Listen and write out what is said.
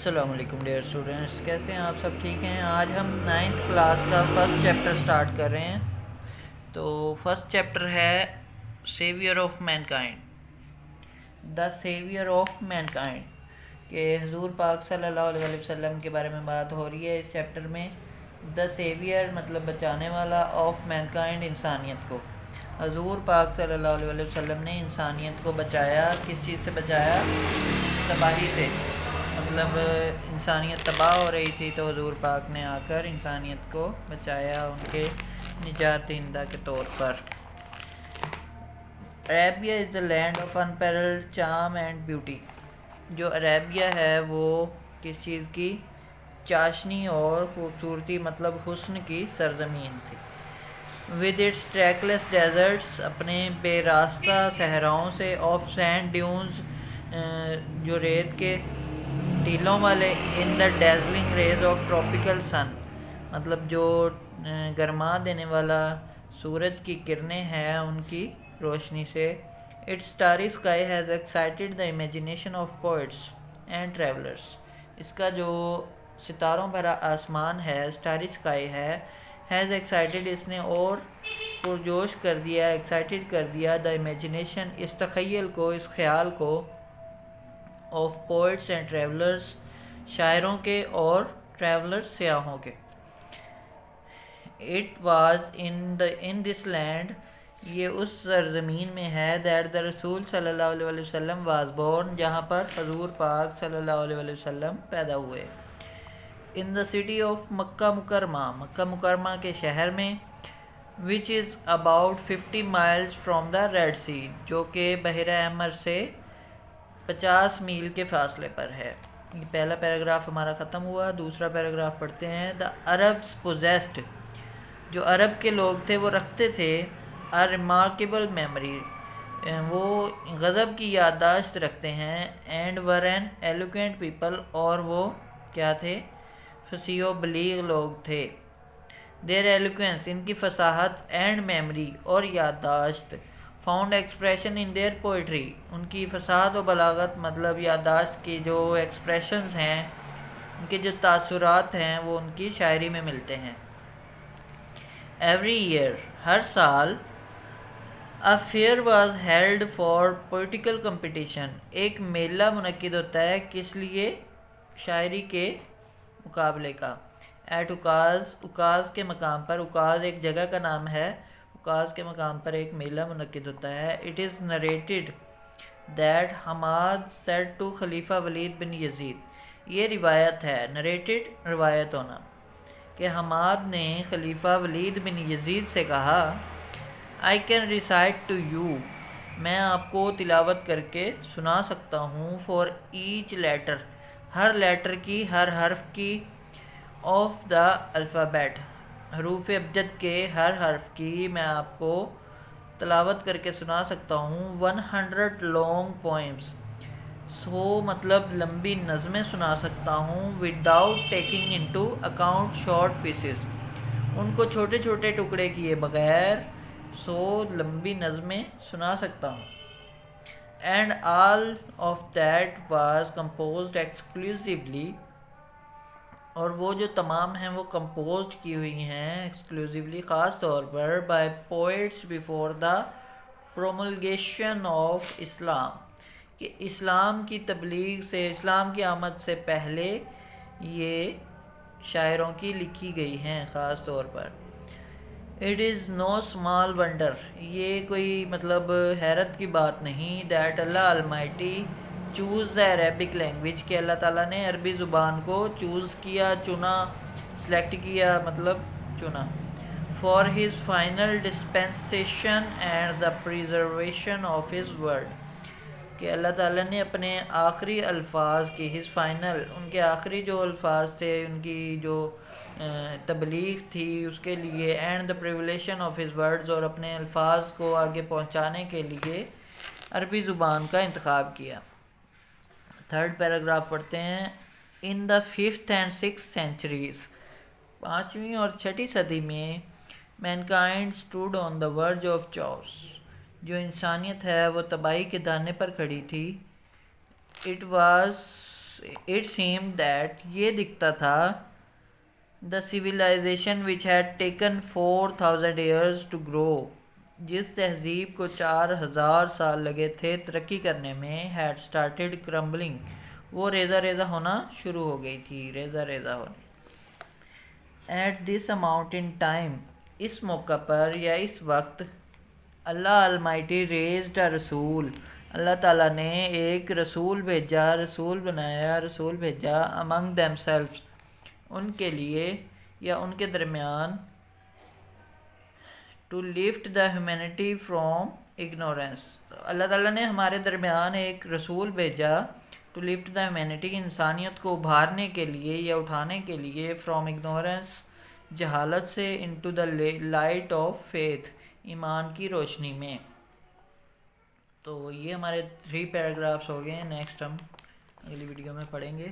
السلام علیکم dear students, کیسے ہیں آپ؟ سب ٹھیک ہیں؟ آج ہم 9th کلاس کا فرسٹ چیپٹر سٹارٹ کر رہے ہیں۔ تو فرسٹ چیپٹر ہے saviour of mankind, the saviour of mankind, کہ حضور پاک صلی اللہ علیہ وسلم کے بارے میں بات ہو رہی ہے اس چیپٹر میں۔ دا سیویئر مطلب بچانے والا، آف مین کائنڈ انسانیت کو۔ حضور پاک صلی اللہ علیہ وسلم نے انسانیت کو بچایا۔ کس چیز سے بچایا؟ تباہی سے، مطلب انسانیت تباہ ہو رہی تھی تو حضور پاک نے آ کر انسانیت کو بچایا ان کے نجات دہندہ کے طور پر۔ Arabia is the land of unparalleled charm and beauty. جو عربیہ ہے وہ کس چیز کی؟ چاشنی اور خوبصورتی، مطلب حسن کی سرزمین تھی۔ ود اٹس ٹریکلیس ڈیزرٹس، اپنے بے راستہ صحراؤں سے، آف سینڈ ڈیونز، جو ریت کے ٹیلوں والے، ان دا ڈیزلنگ ریز آف ٹراپیکل سن، مطلب جو گرما دینے والا سورج کی کرنیں ہیں ان کی روشنی سے۔ Its starry sky has excited the imagination of poets and travellers. اس کا جو ستاروں بھرا آسمان ہے، اسٹاری اسکائی ہے، ہیز ایکسائٹیڈ، اس نے اور پرجوش کر دیا، ایکسائٹیڈ کر دیا، دا امیجنیشن، اس تخیل کو، اس خیال کو، آف پوئٹس اینڈ ٹریولرس، شاعروں کے اور ٹریولرس، سیاحوں کے۔ It was in this land, یہ اس سرزمین میں ہے، دیٹ دا رسول صلی اللہ علیہ وسلم واز بورن، جہاں پر حضور پاک صلی اللہ علیہ وسلم پیدا ہوئے۔ ان دا سٹی آف مکہ مکرمہ، مکہ مکرمہ کے شہر میں، which is about 50 miles from the red sea, جو کہ بحر احمر سے 50 میل کے فاصلے پر ہے۔ یہ پہلا پیراگراف ہمارا ختم ہوا، دوسرا پیراگراف پڑھتے ہیں۔ دا عربس پوزیسڈ، جو عرب کے لوگ تھے وہ رکھتے تھے، a remarkable memory، وہ غضب کی یادداشت رکھتے ہیں، and were an eloquent people، اور وہ کیا تھے؟ فصیح و بلیغ لوگ تھے۔ their eloquence، ان کی فصاحت، and memory، اور یادداشت، found expression in their poetry، ان کی فصاحت و بلاغت مطلب یادداشت کی جو ایکسپریشنز ہیں، ان کے جو تاثرات ہیں وہ ان کی شاعری میں ملتے ہیں۔ every year، ہر سال، a fair was held for poetical competition، ایک میلہ منعقد ہوتا ہے، کس لیے؟ شاعری کے مقابلے کا۔ ایٹ اکاز، اکاز کے مقام پر، اکاز ایک جگہ کا نام ہے، اکاز کے مقام پر ایک میلہ منعقد ہوتا ہے۔ It is narrated that Hammad said to خلیفہ ولید بن یزید، یہ روایت ہے، نریٹڈ روایت ہونا، کہ حماد نے خلیفہ ولید بن یزید سے کہا، I can recite to you، میں آپ کو تلاوت کر کے سنا سکتا ہوں، for each letter، ہر لیٹر کی، ہر حرف کی، of the alphabet، حروف ابجد کے ہر حرف کی میں آپ کو تلاوت کر کے سنا سکتا ہوں۔ 100 long poems، 100 مطلب لمبی نظمیں سنا سکتا ہوں، without taking into account short pieces، ان کو چھوٹے چھوٹے ٹکڑے کیے بغیر 100 لمبی نظمیں سنا سکتا ہوں۔ And all of that was composed exclusively, اور وہ جو تمام ہیں وہ کمپوزڈ کی ہوئی ہیں ایکسکلوسیولی، خاص طور پر، by poets before the promulgation of Islam, کہ اسلام کی تبلیغ سے، اسلام کی آمد سے پہلے یہ شاعروں کی لکھی گئی ہیں خاص طور پر۔ It is no small wonder, یہ کوئی مطلب حیرت کی بات نہیں، that Allah almighty chose the Arabic language, کہ اللہ تعالیٰ نے عربی زبان کو چوز کیا، چنا، سلیکٹ کیا، مطلب چنا، for his final dispensation and the preservation of his word, کہ اللہ تعالیٰ نے اپنے آخری الفاظ کی، ہز فائنل، ان کے آخری جو الفاظ تھے، ان کی جو تبلیغ تھی اس کے لیے، and the revelation of his words, اور اپنے الفاظ کو آگے پہنچانے کے لیے عربی زبان کا انتخاب کیا۔ تھرڈ پیراگراف پڑھتے ہیں۔ ان دا 5th and 6th centuries، 5ویں اور 6ٹھی صدی میں، mankind stood on the verge of chaos، جو انسانیت ہے وہ تباہی کے دانے پر کھڑی تھی۔ It was it same that یہ دکھتا تھا دا civilization which had taken 4000 years to grow جس تہذیب کو 4000 سال لگے تھے ترقی کرنے میں had started crumbling وہ ریزہ ریزہ ہونا شروع ہو گئی تھی ریزہ ریزہ ہونے at this amount in time اس موقع پر یا اس وقت اللہ Almighty raised a رسول اللہ تعالیٰ نے ایک رسول بھیجا رسول بنایا رسول بھیجا among themselves ان کے لیے یا ان کے درمیان to lift the humanity from ignorance اللہ تعالیٰ نے ہمارے درمیان ایک رسول بھیجا to lift the humanity انسانیت کو ابھارنے کے لیے یا اٹھانے کے لیے from ignorance جہالت سے into the light of faith ایمان کی روشنی میں. تو یہ ہمارے 3 پیراگرافس ہو گئے ہیں. نیکسٹ ہم اگلی ویڈیو میں پڑھیں گے.